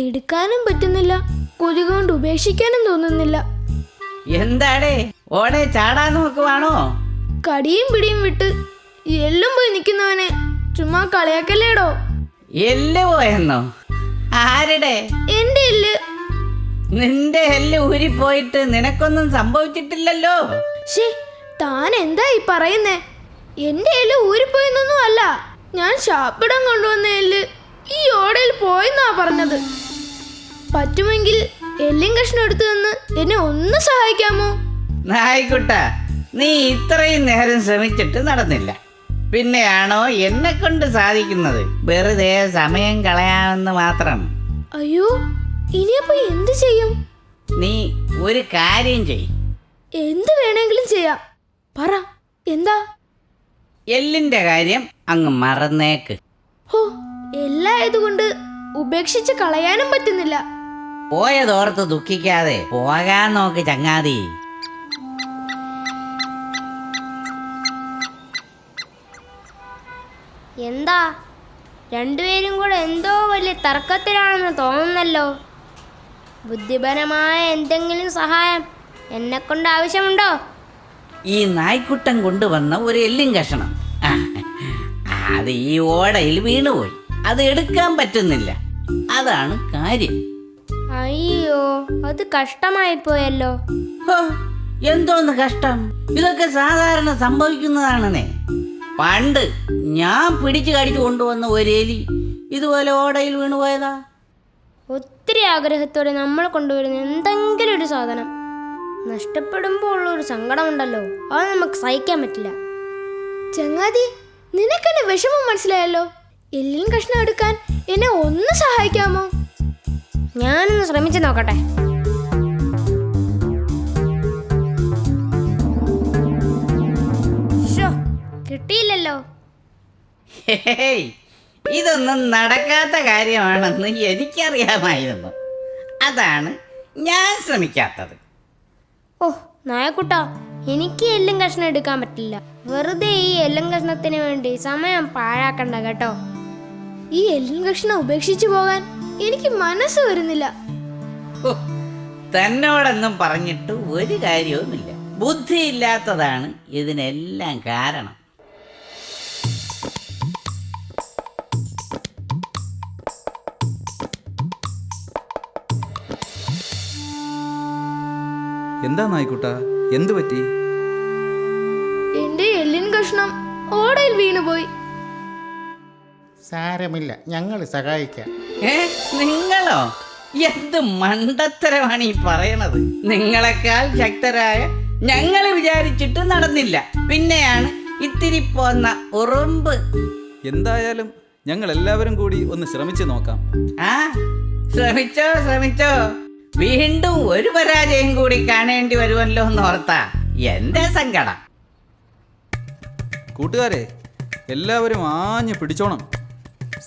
എടുക്കാനും പറ്റുന്നില്ല, കൊതി കൊണ്ട് ഉപേക്ഷിക്കാനും തോന്നുന്നില്ല. എന്താടേ ഓടെ ചാടാൻ നോക്കുവാണോ? കടിയും പിടിയും വിട്ട് എല്ലും പോയി നിൽക്കുന്നവനെ ചുമ്മാ കളിയാക്കല്ലേടോ. എല്ല് പോയെന്നോ? ആരുടെ? എന്റെ എല്ല്. നിന്റെ എല്ല് ഊരിപ്പോയിട്ട് നിനക്കൊന്നും സംഭവിച്ചിട്ടില്ലല്ലോ. ശേ, താൻ എന്താ ഈ പറയുന്നേ? എന്റെ എല്ല് ഊരിപ്പോയെന്നൊന്നും അല്ല, ഞാൻ ശാപ്പിടാൻ കൊണ്ടുവന്ന എല്ല് ഈ ഓടയിൽ പോയെന്നാ പറഞ്ഞത്. പറ്റുമെങ്കിൽ എല്ലും കഷ്ണം എടുത്തു തന്ന് എന്നെ ഒന്ന് സഹായിക്കാമോ? നായിക്കുട്ട, നീ ഇത്രയും നേരം ശ്രമിച്ചിട്ട് നടന്നില്ല, പിന്നെയാണോ എന്നെ കൊണ്ട് സാധിക്കുന്നത്? വെറുതെ സമയം കളയാമെന്ന് മാത്രം. അയ്യോ, ഇനിയപ്പോ എന്ത് ചെയ്യും? നീ ഒരു കാര്യം ചെയ്. എന്ത് വേണമെങ്കിലും ചെയ്യാം, പറ എന്താ? എല്ലിന്റെ കാര്യം അങ്ങ് മറന്നേക്ക്. ഹോ, എല്ലായതുകൊണ്ട് ഉപേക്ഷിച്ച് കളയാനും പറ്റുന്നില്ല. പോയതോർത്ത് ദുഃഖിക്കാതെ പോകാൻ നോക്ക് ചങ്ങാതി. എന്താ രണ്ടുപേരും കൂടെ എന്തോ വലിയ തർക്കത്തിലാണെന്ന് തോന്നുന്നല്ലോ. ബുദ്ധിപരമായ എന്തെങ്കിലും സഹായം എന്നെക്കൊണ്ട് ആവശ്യമുണ്ടോ? ഈ നായ്ക്കുട്ടൻ കൊണ്ടുവന്ന ഒരു എല്ലും കഷണം അത് ഈ ഓടയിൽ വീണുപോയി, അത് എടുക്കാൻ പറ്റുന്നില്ല, അതാണ് കാര്യം. അയ്യോ, അത് കഷ്ടമായി പോയല്ലോ. ഹോ, എന്തോന്ന് കഷ്ടം? ഇതൊക്കെ സാധാരണ സംഭവിക്കുന്നതാണെന്നേ. പണ്ട് ഞാൻ പിടിച്ചു കടിച്ചു കൊണ്ടുവന്ന ഒരു എലി ഇതുപോലെ ഓടയിൽ വീണുപോയതാ. ഒത്തിരി ആഗ്രഹത്തോടെ നമ്മൾ കൊണ്ടുവരുന്ന എന്തെങ്കിലും ഒരു സാധനം നഷ്ടപ്പെടുമ്പോൾ ഉള്ളൊരു സങ്കടമുണ്ടല്ലോ, അത് നമുക്ക് സഹിക്കാൻ പറ്റില്ല. ചങ്ങാതി, നിനക്കെന്നെ വിഷമം മനസ്സിലായല്ലോ. എല്ലും കഷ്ണം എടുക്കാൻ എന്നെ ഒന്ന് സഹായിക്കാമോ? ഞാനൊന്ന് ശ്രമിച്ചു നോക്കട്ടെ. കിട്ടിയില്ലല്ലോ. ഹേയ്, ഇതൊന്നും നടക്കാത്ത കാര്യമാണെന്ന് എനിക്കറിയാമായിരുന്നു, അതാണ് ഞാൻ ശ്രമിക്കാത്തത്. ഓ നായക്കുട്ടാ, എനിക്ക് എല്ലും കഷ്ണം എടുക്കാൻ പറ്റില്ല. വെറുതെ ഈ എല്ലും കഷ്ണത്തിന് വേണ്ടി സമയം പാഴാക്കണ്ട കേട്ടോ. ഈ എല്ലും കഷ്ണം ഉപേക്ഷിച്ചു പോകാൻ എനിക്ക് മനസ്സ് വരുന്നില്ല. ഹോ, തന്നോടൊന്നും പറഞ്ഞിട്ട് ഒരു കാര്യവുമില്ല. ബുദ്ധിയില്ലാത്തതാണ് ഇതിനെല്ലാം കാരണം. എന്താ നായിക്കുട്ട, എന്തു പറ്റി? എന്റെ എല്ലിൻ കഷ്ണം ഓടയിൽ വീണുപോയി. സാരമില്ല, ഞങ്ങൾ സഹായിക്കാം. നിങ്ങളോ? എന്ത് മണ്ടത്തരമാണ് ഈ പറയണത്? നിങ്ങളെക്കാൾ ശക്തരായ ഞങ്ങൾ വിചാരിച്ചിട്ട് നടന്നില്ല, പിന്നെയാണ് ഇത്തിരി പോന്ന ഉറുമ്പ്. എന്തായാലും ഞങ്ങൾ എല്ലാവരും കൂടി ഒന്ന് ശ്രമിച്ചു നോക്കാം. ആ, ശ്രമിച്ചോ ശ്രമിച്ചോ. വീണ്ടും ഒരു പരാജയം കൂടി കാണേണ്ടി വരുമല്ലോ എന്നോർത്താ എന്റെ സങ്കടം. കൂട്ടുകാരെ, എല്ലാവരും ആഞ്ഞു പിടിച്ചോണം.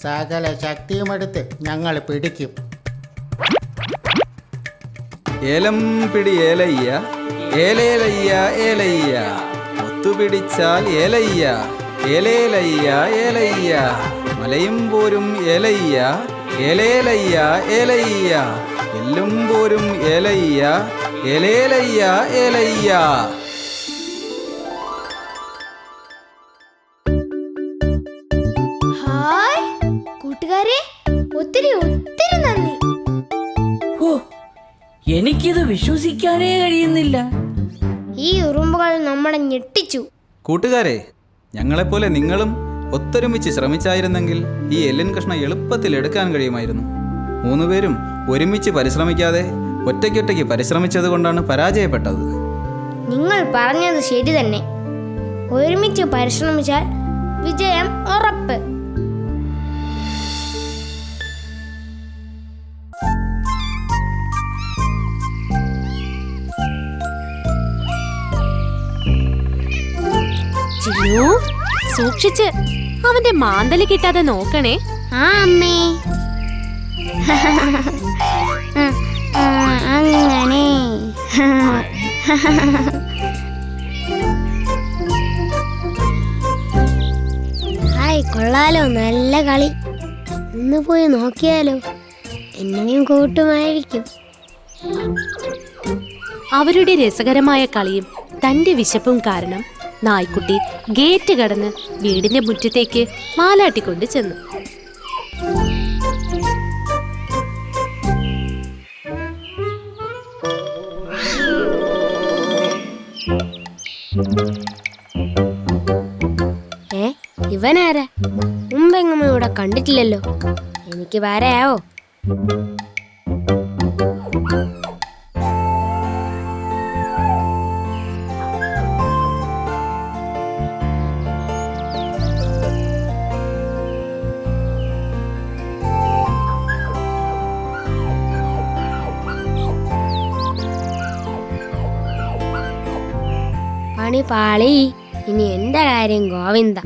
സകല ശക്തിയുമെടുത്ത് ഞങ്ങൾ പിടിക്കും. ഏലം പിടി ഏലയ്യ, ഏലേലയ്യ ഏലയ്യ, ഒത്തുപിടിച്ചാൽ ഏലയ്യ, ഏലേലയ്യ ഏലയ്യ, മലയും പോരും ഏലയ്യ, ഏലേലയ്യ ഏലയ്യ, എല്ലും പോരും ഏലയ്യ, ഏലേലയ്യ ഏലയ്യ. ഹായ് കൂട്ടുകാരെ, ഒത്തിരി ഒത്തിരി നന്ദി. ഓ, എനിക്കിത് വിശ്വസിക്കാനേ കഴിയുന്നില്ല. ഈ ഉറുമ്പുകൾ നമ്മളെ ഞെട്ടിച്ചു. കൂട്ടുകാരെ, ഞങ്ങളെപ്പോലെ നിങ്ങളും ഒത്തൊരുമിച്ച് ശ്രമിച്ചായിരുന്നെങ്കിൽ ഈ എല്ലിൻ കഷ്ണം എളുപ്പത്തിൽ എടുക്കാൻ കഴിയുമായിരുന്നു. മൂന്നുപേരും ഒരുമിച്ച് പരിശ്രമിക്കാതെ ഒറ്റയ്ക്കൊറ്റയ്ക്ക് പരിശ്രമിച്ചത് കൊണ്ടാണ് പരാജയപ്പെട്ടത്. നിങ്ങൾ പറഞ്ഞത് ശരി തന്നെ. ഒരുമിച്ച് പരിശ്രമിച്ചാൽ വിജയം ഉറപ്പ്. ചിന്നു, സൂക്ഷിച്ച് അവന്റെ മാന്തല് കിട്ടാതെ നോക്കണേ. ആ അമ്മേ. അങ്ങനെ ഹായ്, കൊള്ളാലോ, നല്ല കളി. ഇന്ന് പോയി നോക്കിയാലോ. എന്നെയും കൂട്ടുമായിരിക്കും. അവരുടെ രസകരമായ കളിയും തന്റെ വിശപ്പും കാരണം നായ്ക്കുട്ടി ഗേറ്റ് കടന്ന് വീടിന്റെ മുറ്റത്തേക്ക് മാലാട്ടിക്കൊണ്ട് ചെന്നു. ഇവനാരാ? മുമ്പെങ്ങും ഇവിടെ കണ്ടിട്ടില്ലല്ലോ. എനിക്ക് വരാവോ? പണി പാളി. ഇനി എന്റെ കാര്യം ഗോവിന്ദ.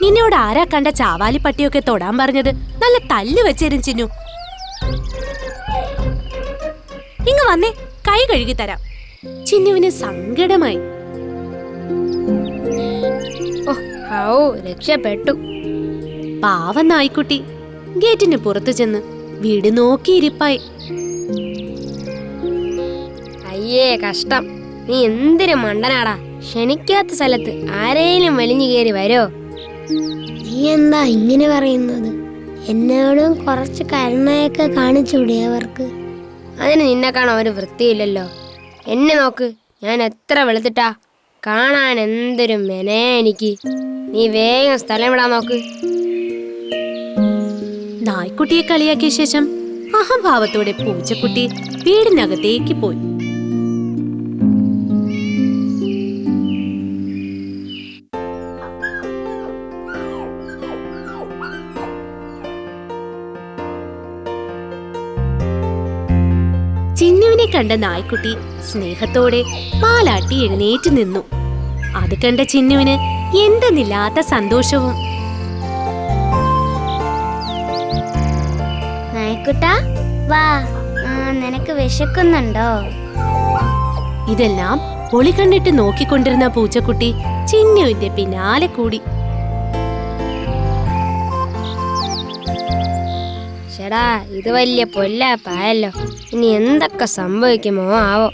നിന്നോട് ആരാ കണ്ട ചാവാലിപ്പട്ടിയൊക്കെ തൊടാൻ പറഞ്ഞത്? നല്ല തല്ല് വെച്ചേരും ചിന്നു. ഇങ്ങ് വന്നേ, കൈ കഴുകി തരാം. ചിന്നുവിന് സങ്കടമായി. ഔ, രക്ഷപ്പെട്ടു. പാവം നായ്ക്കുട്ടി ഗേറ്റിന് പുറത്തു ചെന്ന് വീട് നോക്കിയിരിപ്പായി. അയ്യേ കഷ്ടം. നീ എന്തൊരു മണ്ടനാടാ. ക്ഷണിക്കാത്ത സ്ഥലത്ത് ആരേലും വലിഞ്ഞു കയറി വരോ? നീ എന്താ ഇങ്ങനെ പറയുന്നത്? എന്നോടും കുറച്ച് കരുണയൊക്കെ കാണിച്ചൂടെ അവർക്ക്? അതിന് നിന്നെ കാണാൻ ഒരു വൃത്തിയില്ലല്ലോ. എന്നെ നോക്ക്, ഞാൻ എത്ര വെളുത്തിട്ടാ. കാണാൻ എന്തൊരു മെനയാ എനിക്ക്. നീ വേഗം സ്ഥലം വിടാൻ നോക്ക്. നായ്ക്കുട്ടിയെ കളിയാക്കിയ ശേഷം അഹംഭാവത്തോടെ പൂച്ചക്കുട്ടി വീടിനകത്തേക്ക് പോയി. ചിന്നുവിനെ കണ്ട നായ്ക്കുട്ടി സ്നേഹത്തോടെ മാലാട്ടി എഴുന്നേറ്റ് നിന്നു. അത് കണ്ട ചിന്നുവിന് എന്തെന്നില്ലാത്ത സന്തോഷവും. നായ്ക്കുട്ടാ വാ, നിനക്ക് വിശക്കുന്നുണ്ടോ? ഇതെല്ലാം ഒളി കണ്ടിട്ട് നോക്കിക്കൊണ്ടിരുന്ന പൂച്ചക്കുട്ടി ചിന്നുവിന്റെ പിന്നാലെ കൂടി. ചേടാ, ഇത് വലിയ പൊല്ലാപ്പായല്ലോ. ഇനി എന്തൊക്കെ സംഭവിക്കുമോ ആവോ.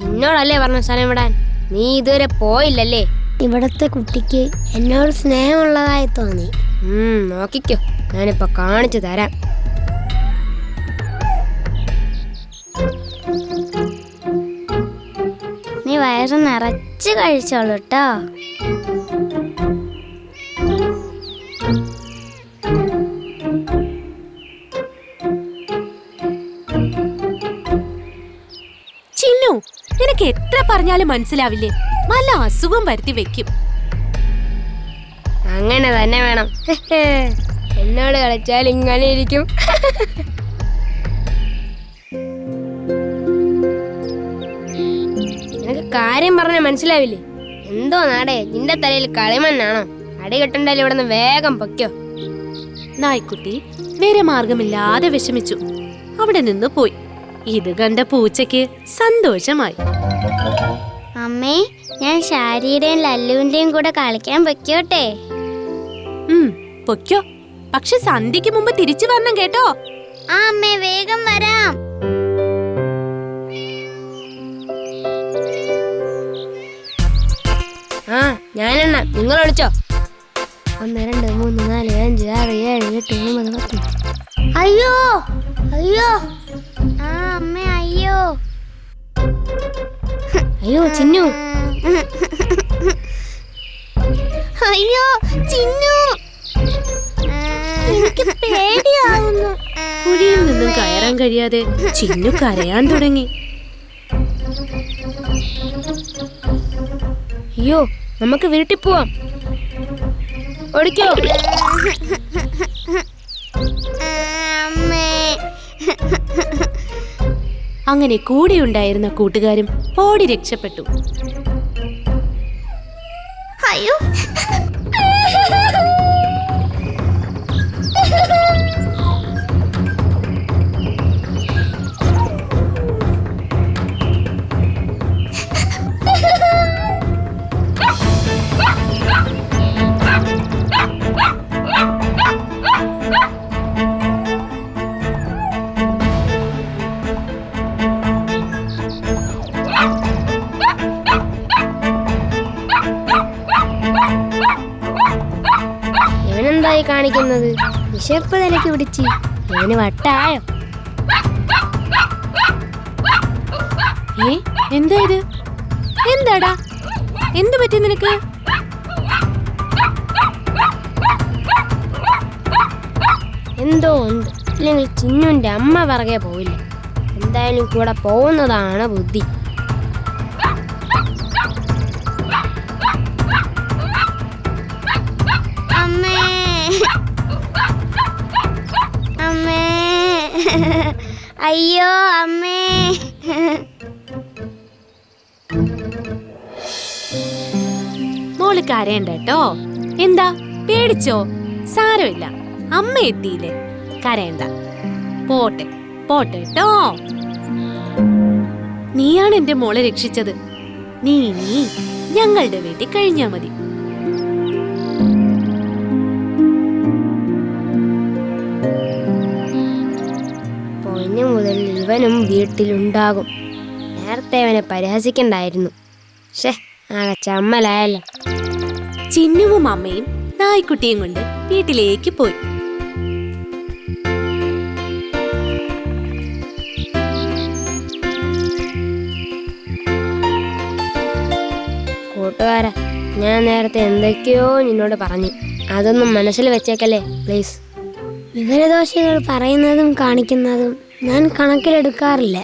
നിന്നോടല്ലേ പറഞ്ഞ സ്ഥലം വിടാൻ? നീ ഇതുവരെ പോയില്ലല്ലേ? ഇവിടത്തെ കുട്ടിക്ക് എന്നോട് സ്നേഹമുള്ളതായി തോന്നി. നോക്കിക്കോ, ഞാനിപ്പോ കാണിച്ചു തരാം. നീ വയറ് നിറച്ച് കഴിച്ചോളൂ കേട്ടോ. ചിന്നു, നിനക്ക് എത്ര പറഞ്ഞാലും മനസ്സിലാവില്ലേ? വല്ല അസുഖം വരുത്തി വെക്കും. അങ്ങനെ തന്നെ വേണം. എന്നോട് കളിച്ചാൽ ഇങ്ങനെ ഇരിക്കും. നിനക്ക് കാര്യം പറഞ്ഞാൽ മനസ്സിലാവില്ലേ? എന്തോ നാടേ, നിന്റെ തലയിൽ കളിമണ്ണാണോ? അടി കെട്ടണ്ടാലും ഇവിടെ നിന്ന് വേഗം പൊയ്ക്കോ. നായ്ക്കുട്ടി വേറെ മാർഗമില്ലാതെ വിഷമിച്ചു അവിടെ നിന്ന് പോയി. ഇത് കണ്ട പൂച്ചയ്ക്ക് സന്തോഷമായി. അമ്മേ, ഞാൻ ഷാരിയുടെയും ലല്ലുവിന്റെയും കൂടെ കളിക്കാൻ പൊയ്ക്കോട്ടെ? പൊയ്ക്കോ, പക്ഷെ സന്ധ്യക്ക് മുമ്പ് തിരിച്ചു വരണം കേട്ടോ. ആ അമ്മേ, വേഗം വരാം. ആ ഞാനെണ്ണ, നിങ്ങൾ വിളിച്ചോ. 1 2 3 4 5 6 7 8 9 10. അയ്യോ അയ്യോ, ആ അമ്മേ, അയ്യോ അയ്യോ ചിന്നു. അയ്യോ ചിന്നു, എനിക്ക് പേടിയാവുന്നു. കുഴിയിൽ നിന്നും കയറാൻ കഴിയാതെ ചിന്നു കരയാൻ തുടങ്ങി. അയ്യോ, നമുക്ക് വീട്ടിൽ പോവാം. ഓടിക്കോ. അങ്ങനെ കൂടെയുണ്ടായിരുന്ന കൂട്ടുകാരും ഓടി രക്ഷപ്പെട്ടു. അയ്യോ, കാണിക്കുന്നത്? വിശപ്പ് തലയ്ക്ക് പിടിച്ച് ഇവന് വട്ടായോ? എന്താ ഇത്? എന്താടാ, എന്ത് പറ്റി നിനക്ക്? എന്തോ ഉണ്ട്, ഇല്ലെങ്കിൽ ചിന്നുന്റെ അമ്മ പിറകെ പോവില്ല. എന്തായാലും കൂടെ പോകുന്നതാണ് ബുദ്ധി. അമ്മേ, അമ്മേ, അയ്യോ അമ്മേ. മോള് കരയണ്ട കേട്ടോ. എന്താ പേടിച്ചോ? സാരമില്ല, അമ്മ എത്തിയില്ലേ, കരയണ്ട. പോട്ടെ പോട്ടെ കേട്ടോ. നീയാണ് എന്റെ മോളെ രക്ഷിച്ചത്. നീ ഞങ്ങളുടെ വീട്ടിൽ കഴിഞ്ഞാ മതി. പൊന്നു മുതൽ ഇവനും വീട്ടിലുണ്ടാകും. നേരത്തെ അവനെ പരിഹസിക്കണ്ടായിരുന്നു. ഷേ, ആകെ ചമ്മലായല്ലോ. ചിന്നുവും അമ്മയും നായ്ക്കുട്ടിയും കൊണ്ട് വീട്ടിലേക്ക് പോയി. കൂട്ടുകാരാ, ഞാൻ നേരത്തെ എന്തൊക്കെയോ നിന്നോട് പറഞ്ഞു. അതൊന്നും മനസ്സിൽ വെച്ചേക്കല്ലേ പ്ലീസ്. വിവരദോഷികൾ പറയുന്നതും കാണിക്കുന്നതും ഞാൻ കണക്കിലെടുക്കാറില്ല.